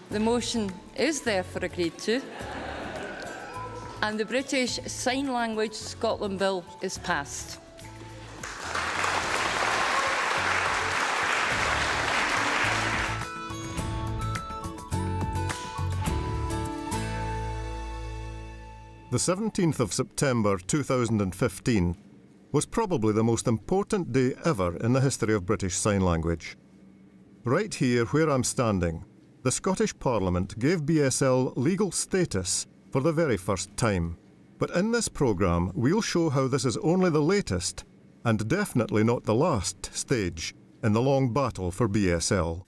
The motion is therefore agreed to, and the British Sign Language Scotland Bill is passed. The 17th of September 2015 was probably the most important day ever in the history of British Sign Language. Right here where I'm standing, the Scottish Parliament gave BSL legal status for the very first time. But in this programme, we'll show how this is only the latest, and definitely not the last, stage in the long battle for BSL.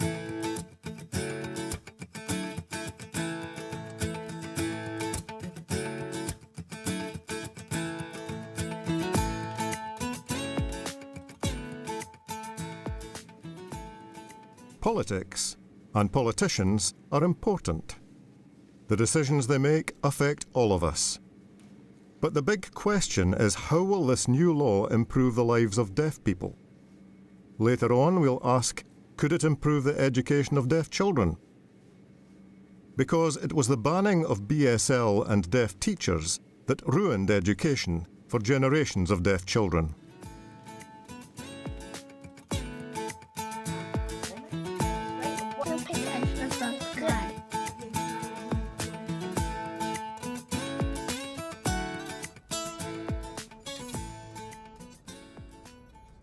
Politics and politicians are important. The decisions they make affect all of us. But the big question is, how will this new law improve the lives of deaf people? Later on, we'll ask, could it improve the education of deaf children? Because it was the banning of BSL and deaf teachers that ruined education for generations of deaf children.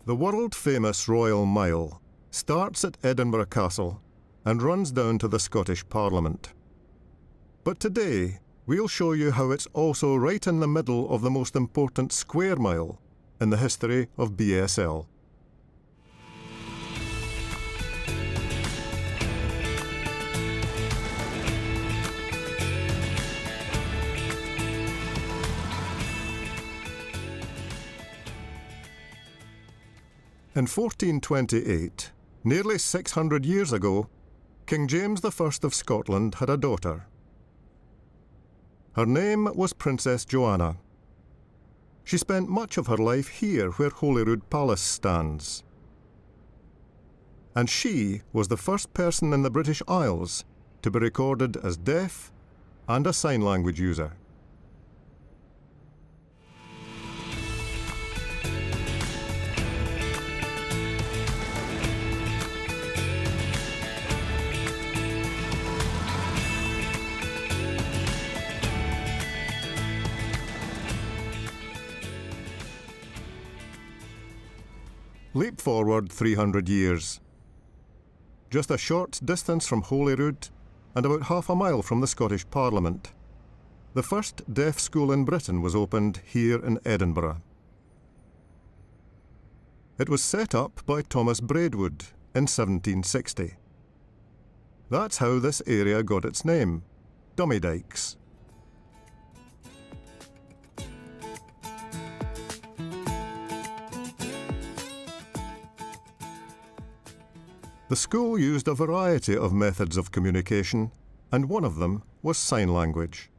The world-famous Royal Mile starts at Edinburgh Castle and runs down to the Scottish Parliament. But today, we'll show you how it's also right in the middle of the most important square mile in the history of BSL. In 1428, nearly 600 years ago, King James I of Scotland had a daughter. Her name was Princess Joanna. She spent much of her life here where Holyrood Palace stands. And she was the first person in the British Isles to be recorded as deaf and a sign language user. Leap forward 300 years. Just a short distance from Holyrood and about half a mile from the Scottish Parliament, the first deaf school in Britain was opened here in Edinburgh. It was set up by Thomas Braidwood in 1760. That's how this area got its name, Dummy Dykes. The school used a variety of methods of communication, and one of them was sign language.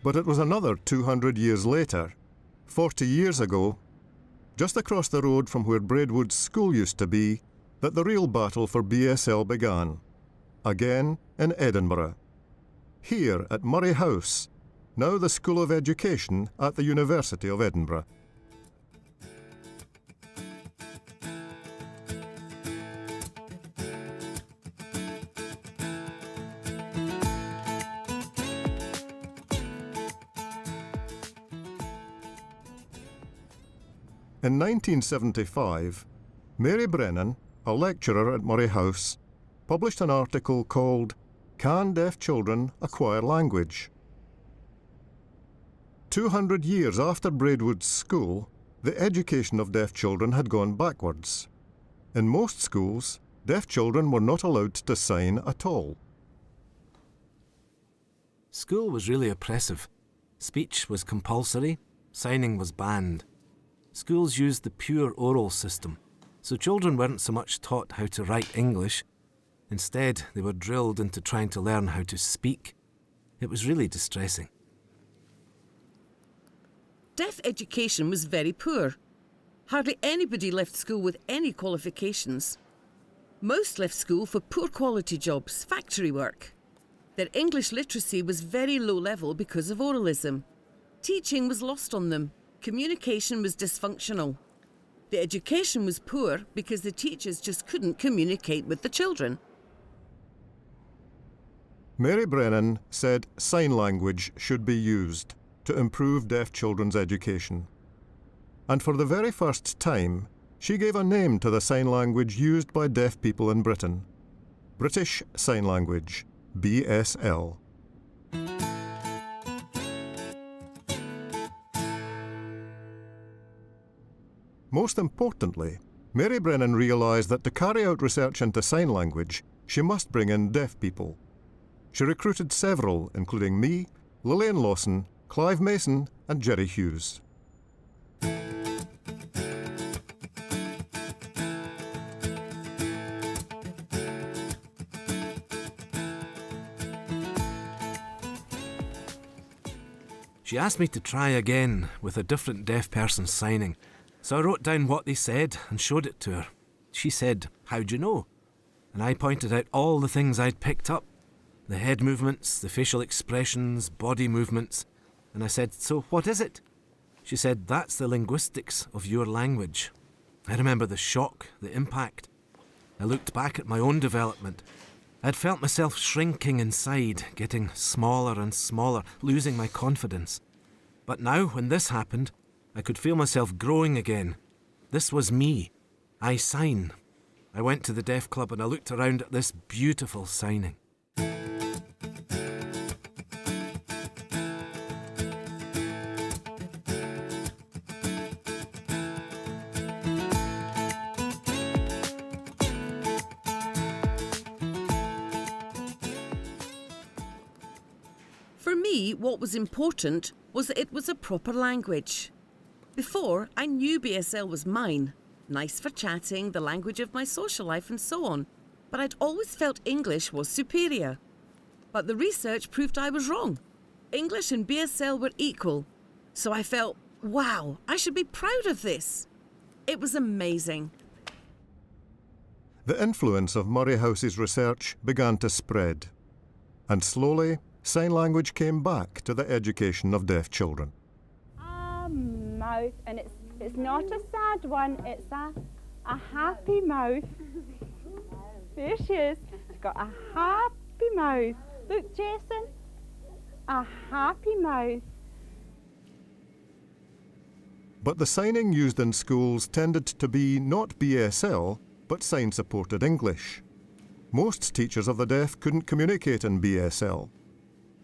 But it was another 200 years later, 40 years ago, just across the road from where Braidwood's school used to be, that the real battle for BSL began. Again in Edinburgh, here at Murray House, now the School of Education at the University of Edinburgh. In 1975, Mary Brennan, a lecturer at Murray House, published an article called "Can Deaf Children Acquire Language?" 200 years after Braidwood's school, the education of deaf children had gone backwards. In most schools, deaf children were not allowed to sign at all. School was really oppressive. Speech was compulsory, signing was banned. Schools used the pure oral system, so children weren't so much taught how to write English. Instead, they were drilled into trying to learn how to speak. It was really distressing. Deaf education was very poor. Hardly anybody left school with any qualifications. Most left school for poor quality jobs, factory work. Their English literacy was very low level because of oralism. Teaching was lost on them. Communication was dysfunctional. The education was poor because the teachers just couldn't communicate with the children. Mary Brennan said sign language should be used to improve deaf children's education. And for the very first time, she gave a name to the sign language used by deaf people in Britain: British Sign Language, BSL. Most importantly, Mary Brennan realised that to carry out research into sign language, she must bring in deaf people. She recruited several, including me, Lillian Lawson, Clive Mason and Jerry Hughes. She asked me to try again with a different deaf person signing, so I wrote down what they said and showed it to her. She said, "How'd you know?" And I pointed out all the things I'd picked up: the head movements, the facial expressions, body movements. And I said, "So what is it?" She said, "That's the linguistics of your language." I remember the shock, the impact. I looked back at my own development. I'd felt myself shrinking inside, getting smaller and smaller, losing my confidence. But now, when this happened, I could feel myself growing again. This was me. I sign. I went to the deaf club and I looked around at this beautiful signing. For me, what was important was that it was a proper language. Before, I knew BSL was mine, nice for chatting, the language of my social life and so on, but I'd always felt English was superior. But the research proved I was wrong. English and BSL were equal, so I felt, wow, I should be proud of this. It was amazing. The influence of Murray House's research began to spread, and slowly sign language came back to the education of deaf children. Mouth, and it's not a sad one, it's a happy mouth. There she is. She's got a happy mouth. Look, Jason, a happy mouth. But the signing used in schools tended to be not BSL, but sign-supported English. Most teachers of the deaf couldn't communicate in BSL.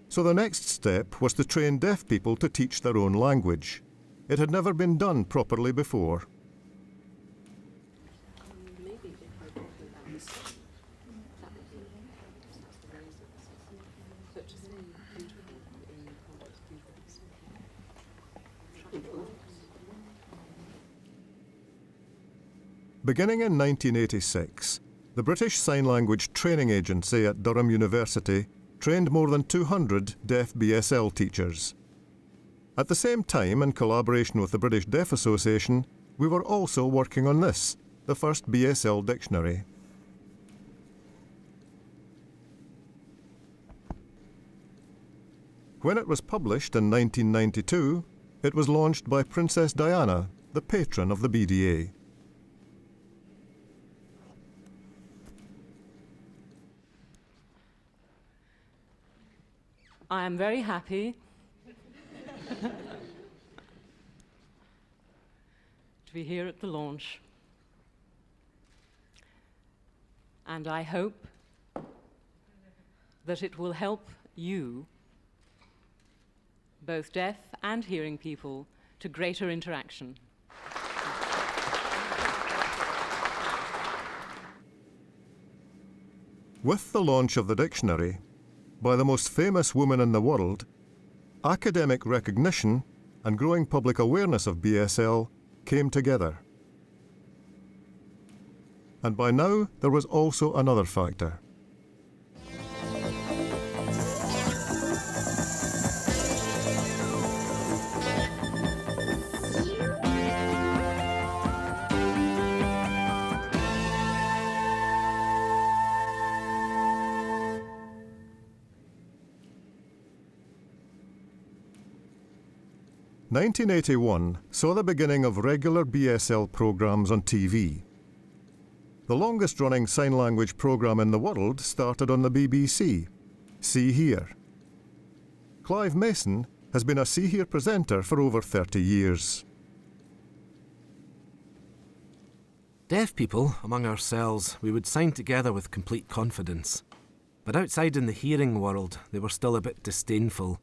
So the next step was to train deaf people to teach their own language. It had never been done properly before. Beginning in 1986, the British Sign Language Training Agency at Durham University trained more than 200 deaf BSL teachers. At the same time, in collaboration with the British Deaf Association, we were also working on this, the first BSL dictionary. When it was published in 1992, it was launched by Princess Diana, the patron of the BDA. I am very happy to be here at the launch, and I hope that it will help you, both deaf and hearing people, to greater interaction. With the launch of the dictionary, by the most famous woman in the world, academic recognition and growing public awareness of BSL came together. And by now, there was also another factor. 1981 saw the beginning of regular BSL programmes on TV. The longest-running sign language programme in the world started on the BBC. See Here. Clive Mason has been a See Here presenter for over 30 years. Deaf people, among ourselves, we would sign together with complete confidence. But outside in the hearing world, they were still a bit disdainful.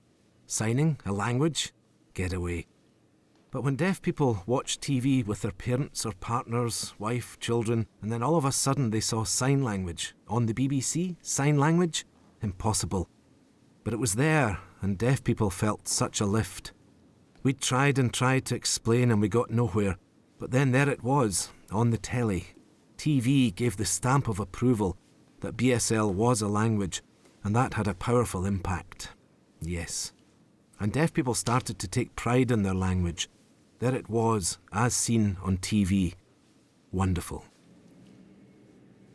Signing a language? Get away. But when deaf people watched TV with their parents or partners, wife, children, and then all of a sudden they saw sign language on the BBC, sign language? Impossible. But it was there, and deaf people felt such a lift. We'd tried and tried to explain and we got nowhere. But then there it was, on the telly. TV gave the stamp of approval that BSL was a language, and that had a powerful impact. Yes. And deaf people started to take pride in their language. There it was, as seen on TV. Wonderful.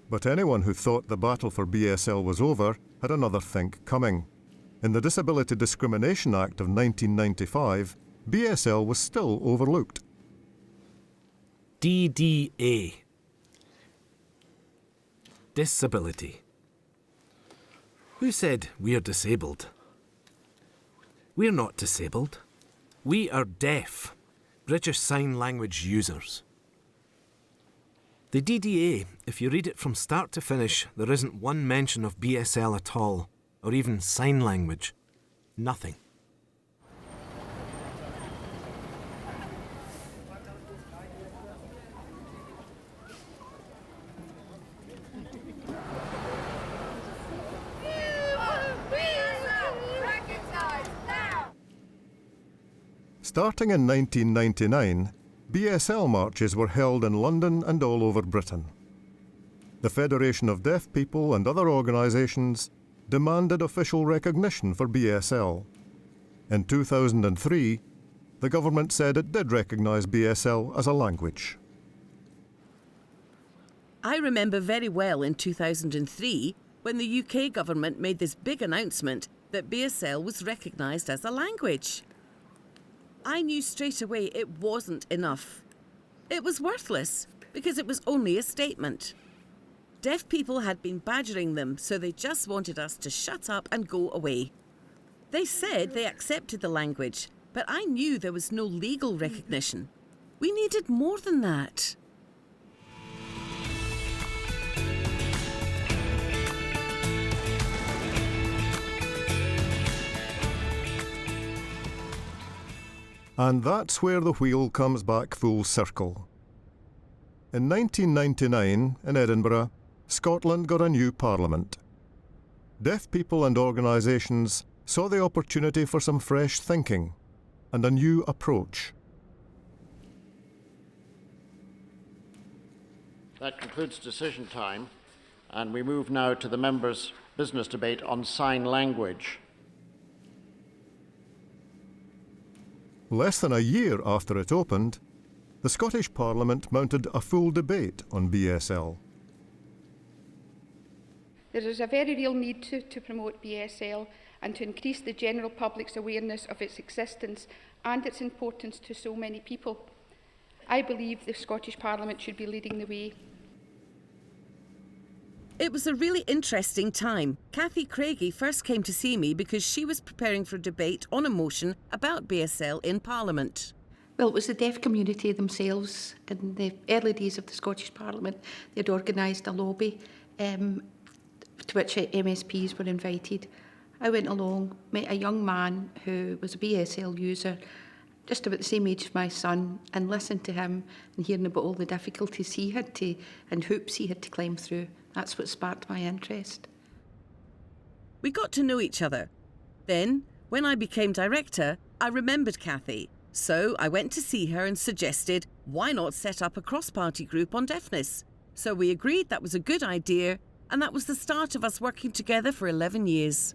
But anyone who thought the battle for BSL was over had another think coming. In the Disability Discrimination Act of 1995, BSL was still overlooked. DDA. Disability. Who said we're disabled? We're not disabled. We are deaf, British Sign Language users. The DDA, if you read it from start to finish, there isn't one mention of BSL at all, or even sign language. Nothing. Starting in 1999, BSL marches were held in London and all over Britain. The Federation of Deaf People and other organisations demanded official recognition for BSL. In 2003, the government said it did recognise BSL as a language. I remember very well in 2003 when the UK government made this big announcement that BSL was recognised as a language. I knew straight away it wasn't enough. It was worthless because it was only a statement. Deaf people had been badgering them, so they just wanted us to shut up and go away. They said they accepted the language, but I knew there was no legal recognition. We needed more than that. And that's where the wheel comes back full circle. In 1999, in Edinburgh, Scotland got a new parliament. Deaf people and organisations saw the opportunity for some fresh thinking and a new approach. That concludes decision time, and we move now to the members' business debate on sign language. Less than a year after it opened, the Scottish Parliament mounted a full debate on BSL. There is a very real need to promote BSL and to increase the general public's awareness of its existence and its importance to so many people. I believe the Scottish Parliament should be leading the way. It was a really interesting time. Cathy Craigie first came to see me because she was preparing for a debate on a motion about BSL in Parliament. Well, it was the deaf community themselves in the early days of the Scottish Parliament. They'd organised a lobby to which MSPs were invited. I went along, met a young man who was a BSL user, just about the same age as my son, and listened to him and hearing about all the difficulties he had to and hoops he had to climb through. That's what sparked my interest. We got to know each other. Then, when I became director, I remembered Cathy. So I went to see her and suggested, why not set up a cross-party group on deafness? So we agreed that was a good idea, and that was the start of us working together for 11 years.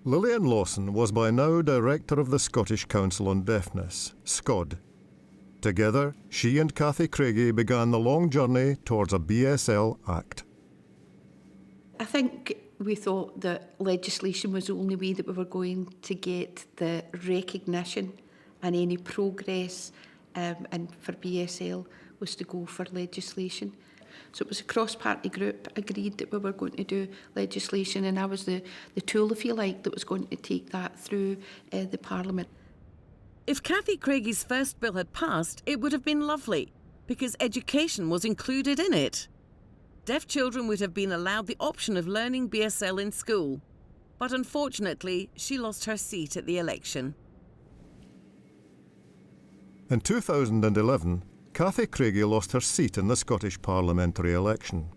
Lillian Lawson was by now Director of the Scottish Council on Deafness, SCOD. Together, she and Cathy Craigie began the long journey towards a BSL Act. I think we thought that legislation was the only way that we were going to get the recognition and any progress, and for BSL was to go for legislation. So it was a cross-party group agreed that we were going to do legislation, and I was the tool, if you like, that was going to take that through the Parliament. If Cathy Craiggie's first bill had passed, it would have been lovely, because education was included in it. Deaf children would have been allowed the option of learning BSL in school. But unfortunately, she lost her seat at the election. In 2011, Cathy Craigie lost her seat in the Scottish parliamentary election.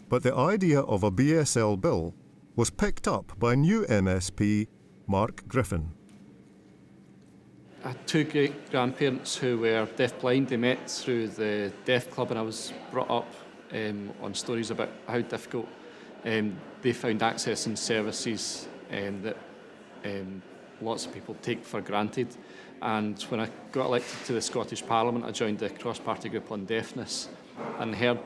But the idea of a BSL bill was picked up by new MSP Mark Griffin. I had two great-grandparents who were deaf-blind. They met through the Deaf Club, and I was brought up on stories about how difficult they found accessing services that lots of people take for granted. And when I got elected to the Scottish Parliament, I joined the cross-party group on deafness and heard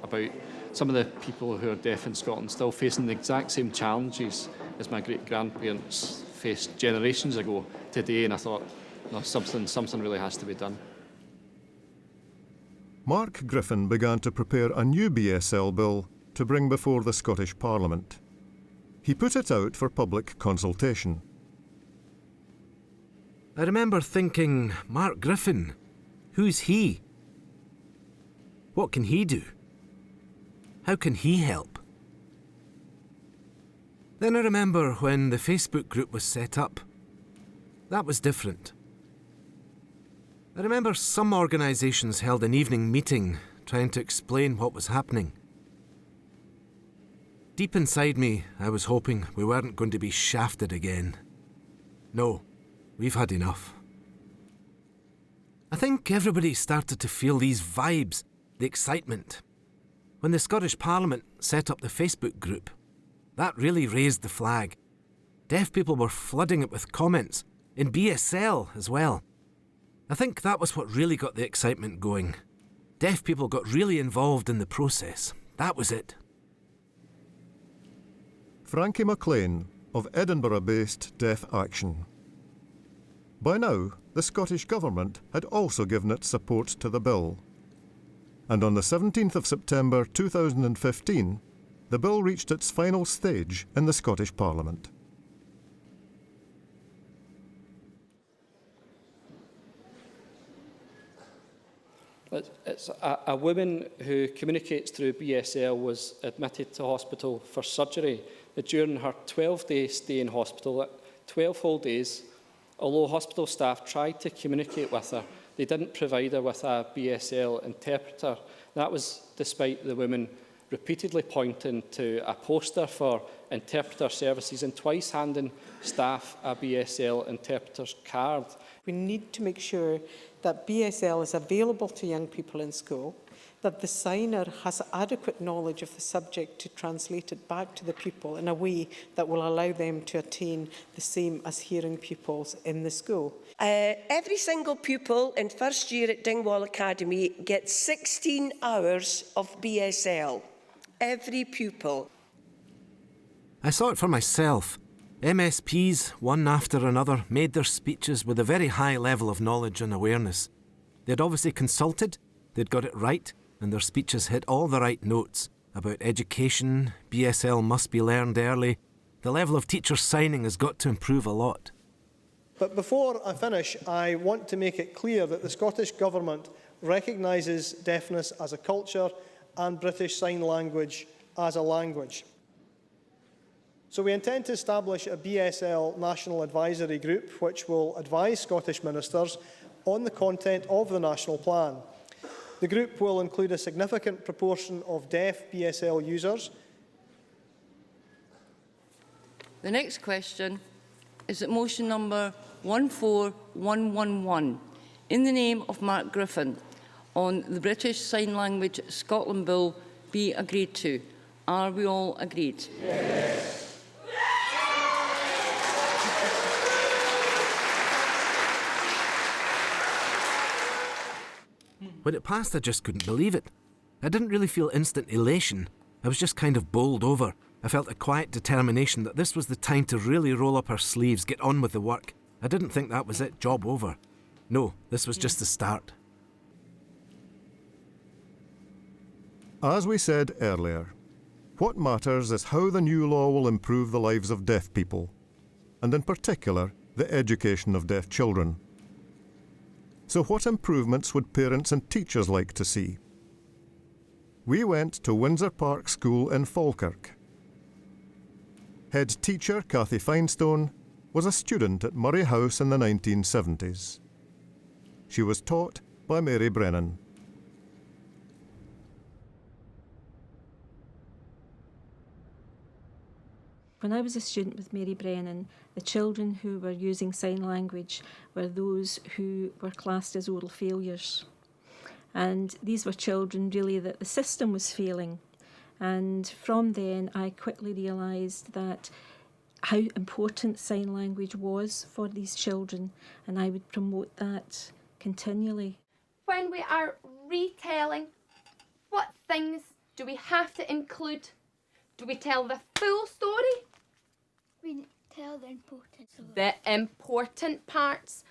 about some of the people who are deaf in Scotland still facing the exact same challenges as my great-grandparents faced generations ago today, and I thought, no, something really has to be done. Mark Griffin began to prepare a new BSL bill to bring before the Scottish Parliament. He put it out for public consultation. I remember thinking, Mark Griffin, who's he? What can he do? How can he help? Then I remember when the Facebook group was set up. That was different. I remember some organisations held an evening meeting trying to explain what was happening. Deep inside me, I was hoping we weren't going to be shafted again. No, we've had enough. I think everybody started to feel these vibes, the excitement. When the Scottish Parliament set up the Facebook group, that really raised the flag. Deaf people were flooding it with comments, in BSL as well. I think that was what really got the excitement going. Deaf people got really involved in the process. That was it. Frankie McLean of Edinburgh-based Deaf Action. By now, the Scottish Government had also given its support to the bill. And on the 17th of September 2015, the bill reached its final stage in the Scottish Parliament. It's a woman who communicates through BSL was admitted to hospital for surgery. During her 12-day stay in hospital, 12 whole days, although hospital staff tried to communicate with her, they didn't provide her with a BSL interpreter. That was despite the woman repeatedly pointing to a poster for interpreter services and twice handing staff a BSL interpreter's card. We need to make sure that BSL is available to young people in school, that the signer has adequate knowledge of the subject to translate it back to the pupil in a way that will allow them to attain the same as hearing pupils in the school. Every single pupil in first year at Dingwall Academy gets 16 hours of BSL. Every pupil. I saw it for myself. MSPs, one after another, made their speeches with a very high level of knowledge and awareness. They'd obviously consulted, they'd got it right, and their speeches hit all the right notes about education, BSL must be learned early. The level of teachers signing has got to improve a lot. But before I finish, I want to make it clear that the Scottish Government recognises deafness as a culture and British Sign Language as a language. So we intend to establish a BSL National Advisory Group which will advise Scottish ministers on the content of the National Plan. The group will include a significant proportion of deaf BSL users. The next question is that motion number 14111, in the name of Mark Griffin, on the British Sign Language Scotland Bill be agreed to. Are we all agreed? Yes. When it passed, I just couldn't believe it. I didn't really feel instant elation. I was just kind of bowled over. I felt a quiet determination that this was the time to really roll up our sleeves, get on with the work. I didn't think that was it, job over. No, this was just the start. As we said earlier, what matters is how the new law will improve the lives of deaf people, and in particular, the education of deaf children. So what improvements would parents and teachers like to see? We went to Windsor Park School in Falkirk. Head teacher Cathy Finestone was a student at Murray House in the 1970s. She was taught by Mary Brennan. When I was a student with Mary Brennan, the children who were using sign language were those who were classed as oral failures. And these were children really that the system was failing. And from then I quickly realised that how important sign language was for these children, and I would promote that continually. When we are retelling, what things do we have to include? Do we tell the full story? We tell the important story. The important parts.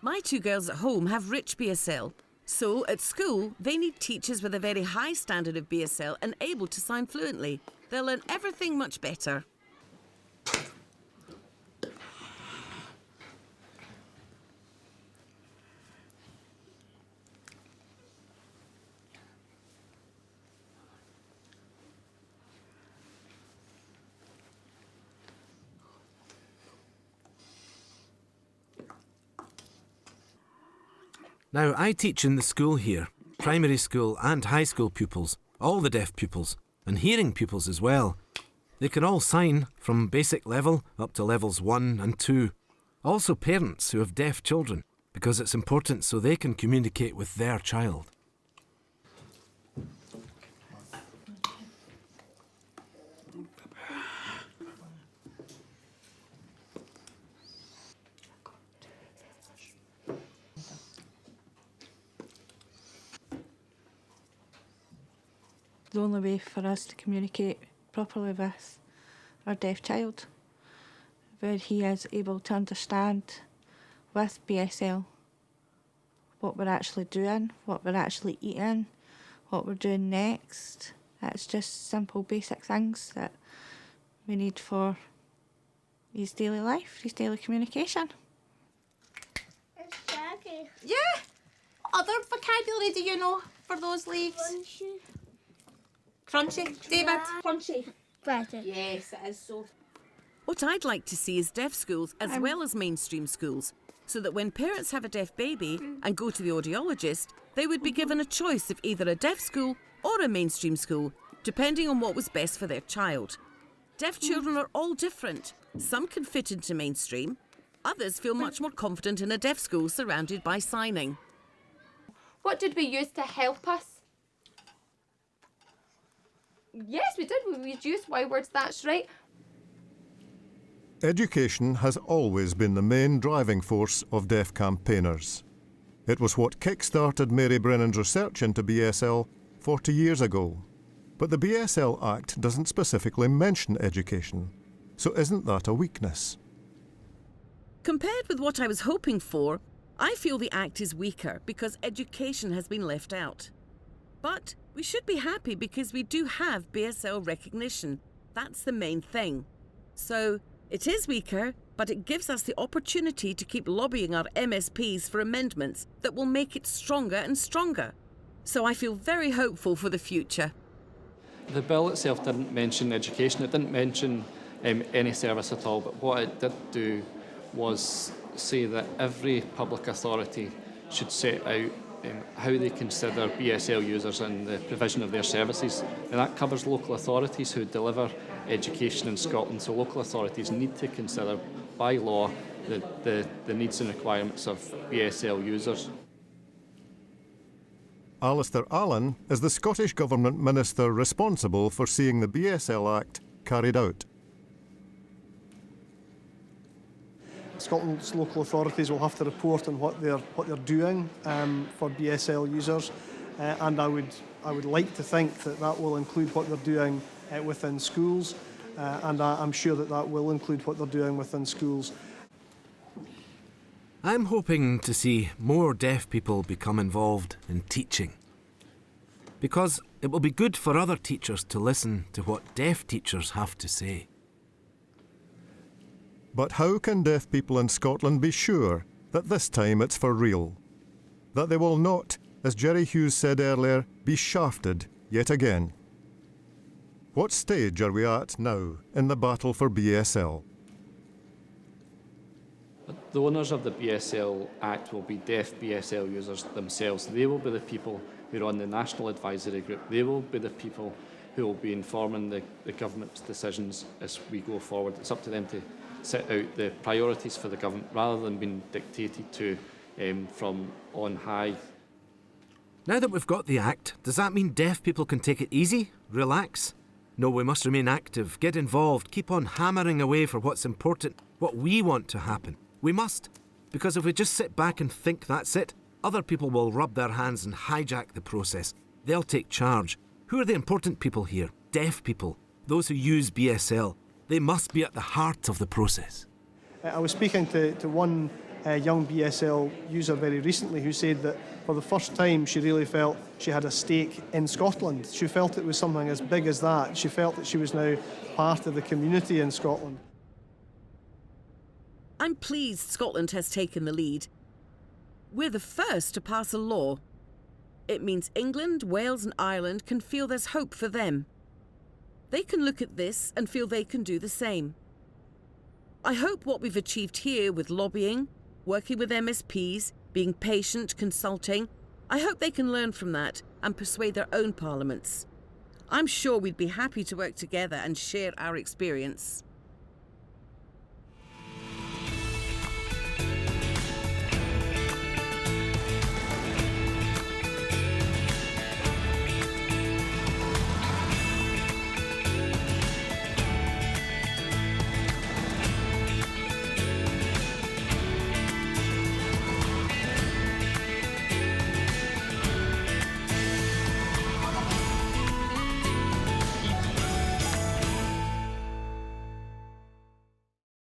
My two girls at home have rich BSL. So, at school, they need teachers with a very high standard of BSL and able to sound fluently. They'll learn everything much better. Now, I teach in the school here, primary school and high school pupils, all the deaf pupils, and hearing pupils as well. They can all sign from basic level up to levels 1 and 2. Also parents who have deaf children, because it's important so they can communicate with their child. The only way for us to communicate properly with our deaf child, where he is able to understand with BSL what we're actually doing, what we're actually eating, what we're doing next. It's just simple basic things that we need for his daily life, his daily communication. It's shaggy. Yeah! What other vocabulary do you know for those leaves? Crunchy. Crunchy, David? Crunchy. Better. Yes, it is so. What I'd like to see is deaf schools as well as mainstream schools, so that when parents have a deaf baby and go to the audiologist, they would be given a choice of either a deaf school or a mainstream school, depending on what was best for their child. Deaf children are all different. Some can fit into mainstream. Others feel much more confident in a deaf school surrounded by signing. What did we use to help us? Yes, we did. We used Y words, that's right. Education has always been the main driving force of deaf campaigners. It was what kick-started Mary Brennan's research into BSL 40 years ago. But the BSL Act doesn't specifically mention education, so isn't that a weakness? Compared with what I was hoping for, I feel the Act is weaker because education has been left out. But we should be happy because we do have BSL recognition. That's the main thing. So it is weaker, but it gives us the opportunity to keep lobbying our MSPs for amendments that will make it stronger and stronger. So I feel very hopeful for the future. The bill itself didn't mention education. It didn't mention any service at all. But what it did do was say that every public authority should set out how they consider BSL users and the provision of their services. And that covers local authorities who deliver education in Scotland. So local authorities need to consider, by law, the needs and requirements of BSL users. Alistair Allen is the Scottish Government Minister responsible for seeing the BSL Act carried out. Scotland's local authorities will have to report on what they're doing for BSL users, and I would like to think that that will include what they're doing within schools, and I'm sure that that will include what they're doing within schools. I'm hoping to see more deaf people become involved in teaching, because it will be good for other teachers to listen to what deaf teachers have to say. But how can deaf people in Scotland be sure that this time it's for real? That they will not, as Jerry Hughes said earlier, be shafted yet again? What stage are we at now in the battle for BSL? The owners of the BSL Act will be deaf BSL users themselves. They will be the people who are on the National Advisory Group. They will be the people who will be informing the government's decisions as we go forward. It's up to them to set out the priorities for the government rather than being dictated to from on high. Now that we've got the Act, does that mean deaf people can take it easy, relax? No, we must remain active, get involved, keep on hammering away for what's important, what we want to happen. We must, because if we just sit back and think that's it, other people will rub their hands and hijack the process. They'll take charge. Who are the important people here? Deaf people, those who use BSL. They must be at the heart of the process. I was speaking to one young BSL user very recently who said that for the first time she really felt she had a stake in Scotland. She felt it was something as big as that. She felt that she was now part of the community in Scotland. I'm pleased Scotland has taken the lead. We're the first to pass a law. It means England, Wales and Ireland can feel there's hope for them. They can look at this and feel they can do the same. I hope what we've achieved here with lobbying, working with MSPs, being patient, consulting, I hope they can learn from that and persuade their own parliaments. I'm sure we'd be happy to work together and share our experience.